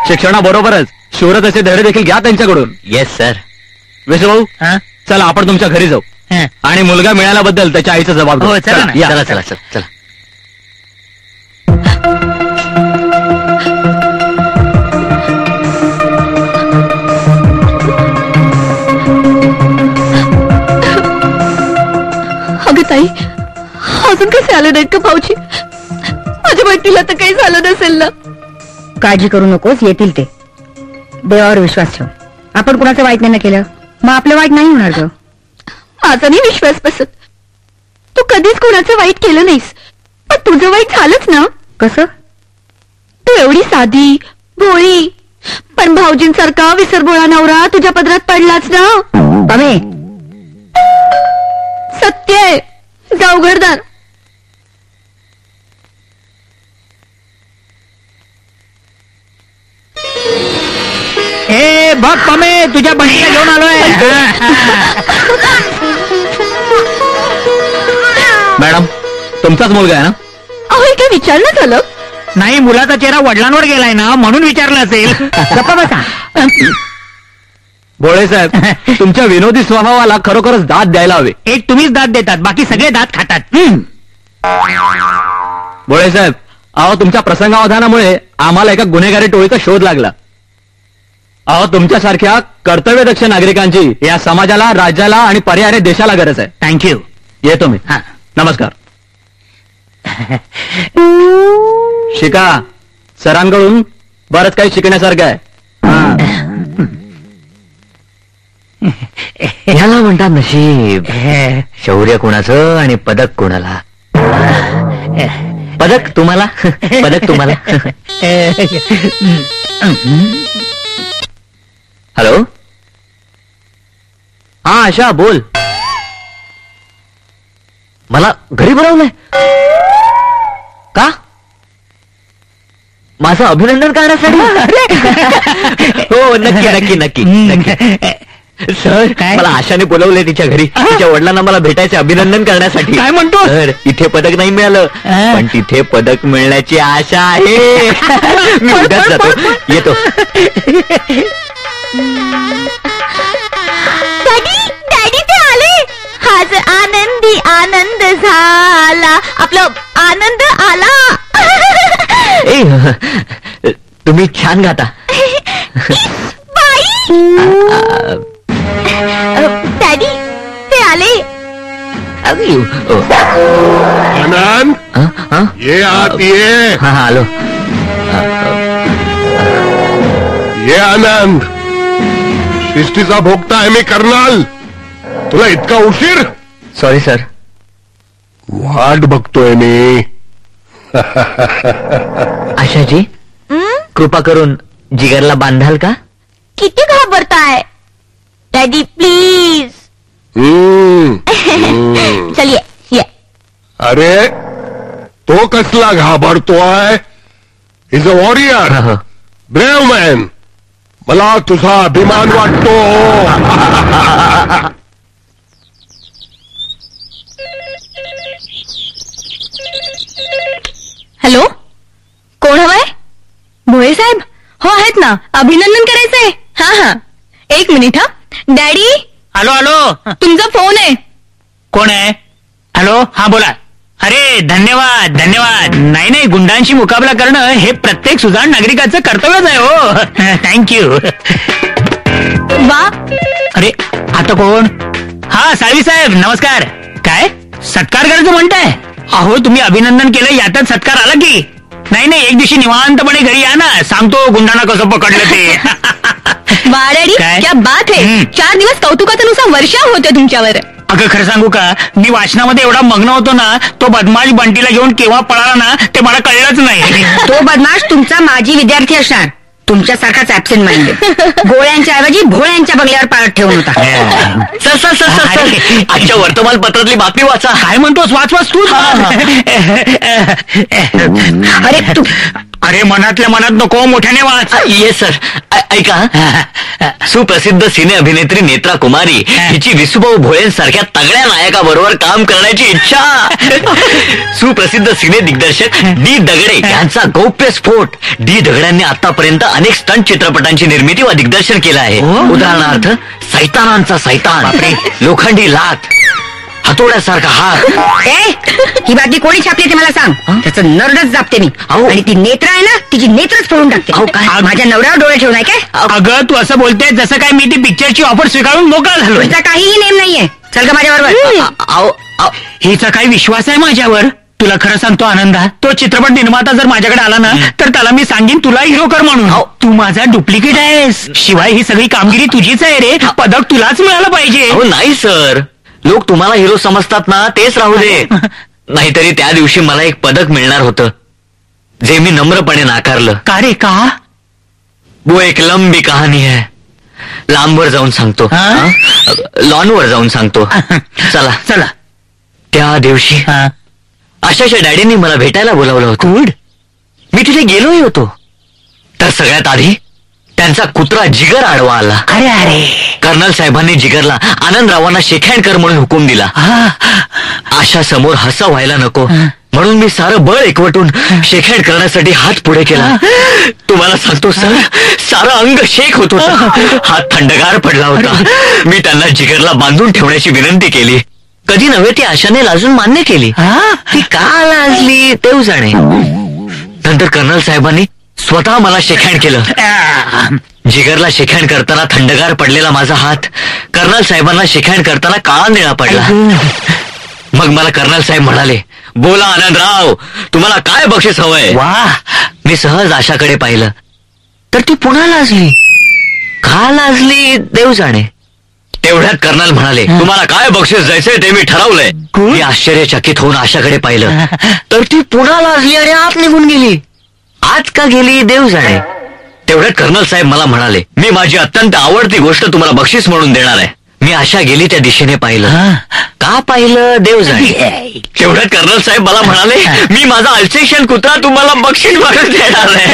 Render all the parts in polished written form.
शिक्षणाबरोबरच शूरतेचे धडे देखील घ्या त्यांच्याकडून. Yes sir. विश्वभाऊ, चला आपण तुमच्या घरी जाऊ आणि मुलगा मिळाल्याबद्दल त्याच्या आईचा जबाब देऊ. चला चला चला चला. अगं ताई, अजून कसे आले नाहीत का भाऊजी? माझ्या बहिणीला तर काही झालं नसेल ना? काळजी करू नकोस, येतील ते. देवावर विश्वास ठेव. आपण कुणाचं वाईट नाही केलं, मग आपलं वाईट नाही होणार ग. माझा नाही विश्वास बसत. तू कधीच कोणाचं वाईट केलं नाहीस, पण तुझं वाईट झालंच ना. कसं? तू एवढी साधी भोळी, पण भाऊजींसारखा विसरभोळा नवरा तुझ्या पदरात पडलाच ना. अमे, सत्य आहे. जाऊ घरदार. ए बघ पमे, तुझ्या बहिणीला घेऊन आलोय. मॅडम, तुमचाच मुलगा आहे ना? अहो, हे काय विचारणं झालं? नाही, मुलाचा चेहरा वडिलांवर गेलाय ना, म्हणून विचारलं असेल. गप्पा बसा. भोळे साहेब, तुमच्या विनोदी स्वभावाला खरोखरच दाद द्यायला हवे. एक तुम्हीच दात देतात, बाकी सगळे दात खातात. भोळे साहेब, अहो तुमच्या प्रसंगावधानामुळे आम्हाला एका गुन्हेगारी टोळीचा शोध लागला. अहो तुमच्यासारख्या कर्तव्यदक्ष नागरिकांची या समाजाला, राज्याला आणि पर्यायाने देशाला गरज आहे. थँक्यू. येतो मी. नमस्कार. शिका, सरांकडून बरंच काही शिकण्यासारखं आहे. ह्याला म्हणतात नशीब. शौर्य कोणाचं आणि पदक कोणाला. पदक तुम्हाला, पदक तुम्हाला. हॅलो. हा आशा, बोल. मला घरी बोलावलंय का? माझं अभिनंदन करण्यासाठी? हो, नक्की नक्की नक्की नक्की. सर, मला आशाने बोलवलंय तिच्या घरी. तिच्या वडिलांना मला भेटायचं, अभिनंदन करण्यासाठी. काय म्हणतो सर? इथे पदक नाही मिळालं, पण तिथे पदक मिळण्याची आशा आहे. मी उद्याच जातो, येतो. डॅडी ते आले. आज आनंदी आनंद झाला, आपला आनंद आला. तुम्ही छान गाता. डॅडी ते आले. आनंद, ये आत ये. हा आलो. ये आनंद, शिस्तीचा भोगता आहे मी कर्नल. तुला इतका उशीर? Sorry sir. वाट बघतोय मी. आशाजी, कृपा करून जिगरला बांधाल का? किती घाबरताय डॅडी, प्लीज. चलिए ये. अरे, तो कसला घाबरतोय? Is a warrior, brave man. मला तुझा अभिमान वाटतो. हॅलो, कोण हवंय? भोळे साहेब? हो आहेत ना, अभिनंदन करायचंय. हा हा, एक मिनिट. हा डॅडी. हॅलो हॅलो, तुमचा फोन आहे. कोण आहे? हॅलो, हा बोला. अरे धन्यवाद धन्यवाद. नाही नाही, गुंडांशी मुकाबला करणं हे प्रत्येक सुजाण नागरिकाचं कर्तव्यच आहे. हो, थँक्यू. वा. अरे आता कोण? हा साळवी साहेब, नमस्कार. काय सत्कार करायचं म्हणताय? अहो तुम्ही अभिनंदन केलं, यातच सत्कार आला की. नाही नाही, एक दिवशी निवांतपणे घरी या ना, सांगतो गुंडांना कसं पकडलं ते. वा डॅडी, क्या बात आहे. 4 दिवस कौतुकाचा नुसता वर्षा होते तुमच्यावर. अगं खरं सांगू का, मी वाचनामध्ये एवढा मग्न होतो ना, तो बदमाश बंटीला घेऊन केव्हा पळाला ना ते मला कळलंच नाही. तो बदमाश तुमचा माजी विद्यार्थी असणार, तुमच्यासारखाच ऍब्सेंट माइंड. गोळ्यांच्या ऐवजी भोळ्यांच्या बंगल्यावर पाळत ठेवून होता. आजच्या वर्तमानपत्रातली बातमी वाचा. काय म्हणतोस? वाच वाच तू. अरे तू अरे मनातल्या मनात नको, मोठ्याने वाच. Yes sir. ऐका, सुप्रसिद्ध सिने अभिनेत्री नेत्रा कुमारी हिची विसुभाऊ भोळेंसारख्या तगड्या नायकाबरोबर काम करण्याची इच्छा. सुप्रसिद्ध सिने दिग्दर्शक डी दगडे यांचा गौप्य स्फोट. डी दगड्यांनी आतापर्यंत अनेक स्टंट चित्रपटांची निर्मिती व दिग्दर्शन केलं आहे. उदाहरणार्थ सैतानांचा सैतान, लोखंडी लाथ, हातोड्यासारखा हात. ही बातमी कोणी छापली ते मला सांग. त्याचं नरडच जापते मी. आणि ती नेत्र आहे ना, तिची नेत्रच फोडून टाकते. माझ्या नवऱ्यावर डोळे ठेवून आहे काय? अगं तू असं बोलते जसं काय मी ती पिक्चरची ऑफर स्वीकारून मोकळा झालो. तुझा काहीही नेम नाहीये. चल का माझ्या बरोबर. हिचा काही विश्वास आहे माझ्यावर? तुला खरं सांगतो आनंदा, तो चित्रपट निर्माता जर माझ्याकडे आला ना तर त्याला मी सांगेन तुला हिरो कर म्हणून. तू माझा डुप्लिकेट आहेस. शिवाय ही सगळी कामगिरी तुझीच आहे रे. पदक तुलाच मिळालं पाहिजे. नाही सर, लोक तुम्हाला हिरो समजतात ना, तेच राहू दे. नाहीतरी त्या दिवशी मला एक पदक मिळणार होतं, जे मी नम्रपणे नाकारलं. का रे का? वो एक लंबी कहाणी है. लांबवर जाऊन सांगतो, लॉनवर जाऊन सांगतो. चला चला. त्या दिवशी आशाच्या डॅडींनी मला भेटायला बोलावलं होतं. मी तिथे गेलोही होतो. तर सगळ्यात आधी त्यांचा कुत्रा जिगर आडवा आला. अरे अरे. कर्नल साहेबांनी जिगरला आनंदरावांना शेकहँड कर म्हणून हुकूम दिला. आशा समोर हसा व्हायला नको म्हणून मी सारं बळ एकवटून शेकहँड करण्यासाठी हात पुढे केला. तुम्हाला सांगतो सर, सारं अंग शेक होत होतं. हात थंडगार पडला होता. मी त्यांना जिगरला बांधून ठेवण्याची विनंती केली. कधी नव्हे ती आशाने लाजून मान्य केली. ती का लाजली देव जाणे. नंतर कर्नल साहेबांनी स्वतः मला शेकहँड केलं. जिगरला शेकहँड करताना थंडगार पडलेला माझा हात कर्नल साहेबांना शेकहँड करताना काळा निळा पडला. मग मला कर्नल साहेब म्हणाले, बोला आनंदराव, तुम्हाला काय बक्षीस हवंय? वा. मी सहज आशाकडे पाहिलं तर ती पुन्हा लाजली. का लाजली देव जाणे. तेवढ्यात कर्नल म्हणाले, तुम्हाला काय बक्षीस द्यायचंय ते मी ठरवलंय. मी आश्चर्यचकित होऊन आशाकडे पाहिलं तर ती पुन्हा लाजली आणि आत निघून गेली. आज का गेली देव जाणे. तेवढ्यात कर्नल साहेब मला म्हणाले, मी माझी अत्यंत आवडती गोष्ट तुम्हाला बक्षीस म्हणून देणार आहे. मी आशा गेली त्या दिशेने पाहिलं. का पाहिलं देव जाणे. तेवढ्यात कर्नल साहेब मला म्हणाले, मी माझा अल्सेशियन कुत्रा तुम्हाला बक्षीस म्हणून देणार आहे.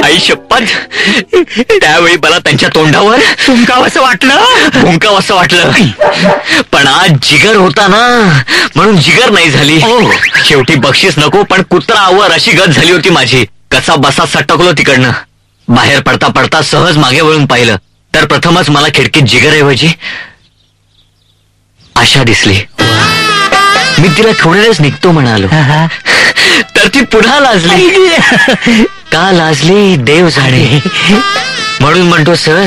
आई शपथ. त्यावेळी मला त्यांच्या तोंडावर असं वाटलं, भुंकावं असं वाटलं. पण आज जिगर होता ना म्हणून जिगर नाही झाली. शेवटी बक्षीस नको पण कुत्रा आवर अशी गत झाली होती माझी. कसा बसा सटकलो तिकडनं. बाहेर पडता पडता सहज मागे वळून पाहिलं तर प्रथमच मला खिडकीत जिगरऐवजी आशा दिसली. मी तिला थोड्याच निघतो म्हणालो तर ती पुन्हा लाजली. का लाजली देव जाणे. म्हणून म्हणतो सर,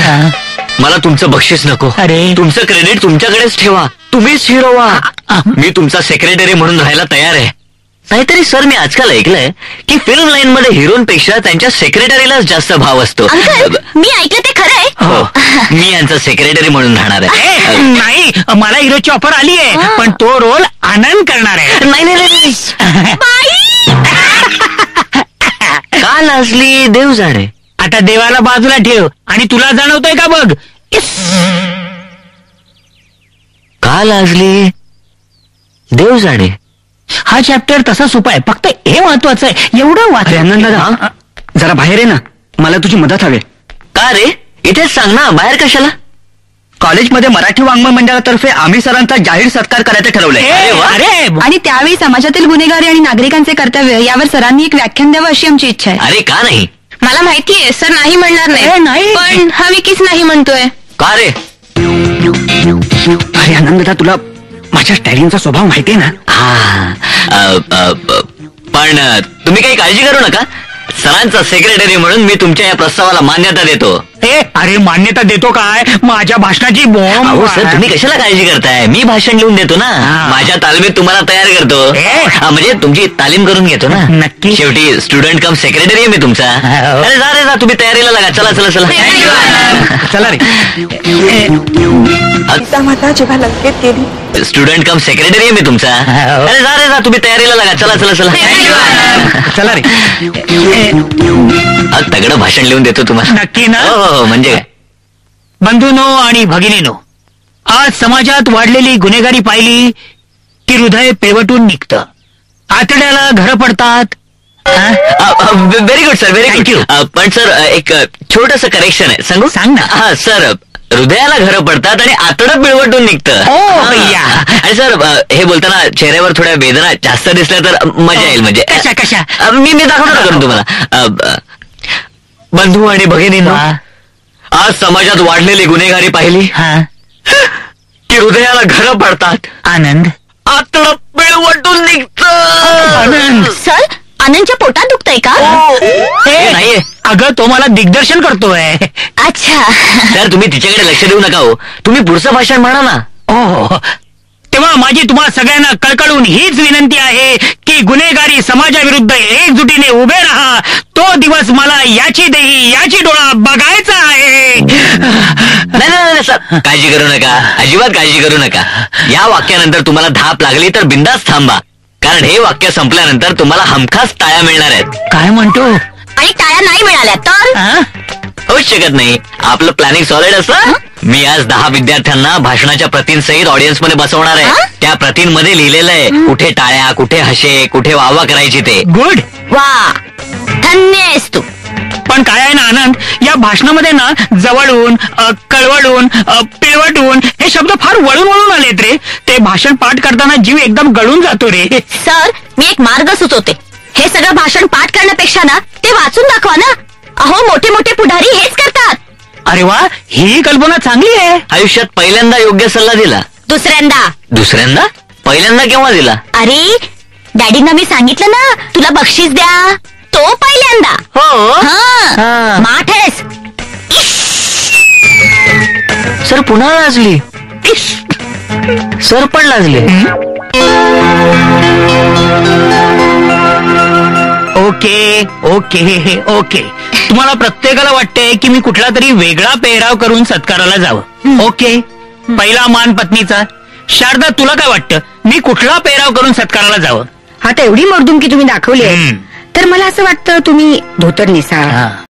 मला तुमचं बक्षीस नको. तुमचं क्रेडिट तुमच्याकडेच ठेवा. तुम्हीच हिरो व्हा. मी तुमचा सेक्रेटरी म्हणून राहायला तयार आहे. नाहीतरी सर, मी आजकाल ऐकलंय की फिल्म लाईन मध्ये हिरोपेक्षा त्यांच्या सेक्रेटरीलाच जास्त भाव असतो. मी ऐकलं ते खरं आहे. हो, मी यांचा सेक्रेटरी म्हणून राहणार आहे. नाही, मला हिरोची ऑफर आली आहे पण तो रोल आनंद करणार आहे. नाही. का लाजली देव जाणे. आता देवाला बाजूला ठेव आणि तुला जाणवतोय का बघ. का लाजली देव जाणे. हा चॅप्टर तसा सोपा आहे, फक्त हे महत्वाचं आहे. एवढं वाच. दादा, जरा बाहेर आहे ना, मला तुझी मदत हवी. का रे. इथेच सांग ना, बाहेर कशाला. कॉलेजमध्ये मराठी वाङ्मय मंडळातर्फे आम्ही सरांचा जाहीर सत्कार करायचं ठरवलंय. अरे आणि त्यावेळी समाजातील गुन्हेगारी आणि नागरिकांचे कर्तव्य यावर सरांनी एक व्याख्यान द्यावं अशी आमची इच्छा आहे. अरे का नाही. मला माहितीये सर नाही म्हणणार नाही, पण हा विकीच नाही म्हणतोय. का रे. अरे आनंददा, तुला माझ्या स्टॅलिनचा स्वभाव माहितीये ना. पण तुम्ही काही काळजी करू नका. सरांचा सेक्रेटरी म्हणून मी तुमच्या या प्रस्तावाला मान्यता देतो. अरे मान्यता देतो काय. माझ्या भाषणाची अहो सर, तुम्ही कशाला काळजी करताय. मी भाषण लिहून देतो ना. माझ्या तालमीत तुम्हाला तयार करतो. म्हणजे तुमची तालीम करून घेतो ना. नक्की. शेवटी स्टुडंट कम सेक्रेटरी आहे मी तुमचा. अरे जा तुम्ही तयारीला लागा. चला चला रे. माता जेव्हा लंकेत गेली. स्टुडंट कम सेक्रेटरी आहे मी तुमचा. अरे जा तुम्ही तयारीला लागा. चला रे. तगडं भाषण लिहून देतो तुम्हाला. नक्की ना. हो, म्हणजे काय. बंधूनो आणि भगिनीनो, आज समाजात वाढलेली गुन्हेगारी पाहिली की हृदय पेवटून निघतं. आतड्याला घरं पडतात, very good sir, very Thank good. you. पण सर एक छोटस करेक्शन आहे, सांगू? सांग ना. हा सर, हृदयाला घरं पडतात आणि आतडं पिळवटून निघतं. ओ, या. आणि सर हे बोलताना चेहऱ्यावर थोड्या वेदना जास्त दिसल्या तर मजा येईल म्हणजे. कशा मी दाखवतो ना करून तुम्हाला. बंधू आणि भगिनींनो, आज समाजात वाढलेली गुन्हेगारी पाहिली हा की हृदयाला घरं पडतात, आनंद आतडं पिळवटून निघतं. आनंद सर आनंदच्या पोटात दुखतंय का? हे नाहीये अगं तो मला दिग्दर्शन करतोय. अच्छा. सर, तुम्ही तिच्याकडे लक्ष देऊ नका हो. तुम्ही पुढचं भाषण म्हणा ना. ओ, तेव्हा माझी तुम्हाला सगळ्यांना कळकळून हीच विनंती आहे की गुन्हेगारी समाजाविरुद्ध एकजुटीने उभे राहा. तो दिवस मला याची देही याची डोळा बघायचा आहे. नाही सर, काळजी करू नका, अजिबात काळजी करू नका. या वाक्यानंतर तुम्हाला धाप लागली तर बिंदास थांबा, कारण हे वाक्य संपल्यानंतर तुम्हाला हमखास टाळ्या मिळणार आहेत. काय म्हणतो? आणि टाळ्या नाही मिळाल्या तर? हा? होऊच शकत नाही. आपलं प्लॅनिंग सॉलिड असतं. मी आज 10 विद्यार्थ्यांना भाषणाच्या प्रतींसहित ऑडियन्स मध्ये बसवणार आहे. त्या प्रतींमध्ये लिहिलेलं आहे कुठे टाळ्या, कुठे हशे, कुठे वावा करायची ते. गुड. वा, धन्य आहेस तू. पण काय आहे ना आनंद, या भाषणामध्ये ना जवळून, कळवळून, पिळवटून हे शब्द फार वळून वळून आलेत रे. ते भाषण पाठ करताना जीव एकदम गळून जातो रे. सर मी एक मार्ग सुचवते. हे सगळं भाषण पाठ करण्यापेक्षा ना ते वाचून दाखवा ना. अहो मोठे मोठे पुढारी हेच करतात. अरे वा, ही कल्पना चांगली आहे. आयुष्यात पहिल्यांदा योग्य सल्ला दिला. दुसऱ्यांदा? पहिल्यांदा केव्हा दिला? अरे डॅडींना मी सांगितलं ना तुला बक्षीस द्या, तो पहिल्यांदा. हो. हा, माठ आहेस. सर पुन्हा लाजली. सर पण लाजले. Okay okay okay. तुम्हाला प्रत्येकाला वाटतंय की मी कुठला तरी वेगळा पेहराव करून सत्काराला जावं. ओके, पहिला मान पत्नीचा. शारदा तुला काय वाटतं, मी कुठला पेहराव करून सत्काराला जावं? आता एवढी मर्दुमकी तुम्ही दाखवली आहे तर मला असं वाटतं तुम्ही धोतर नेसा,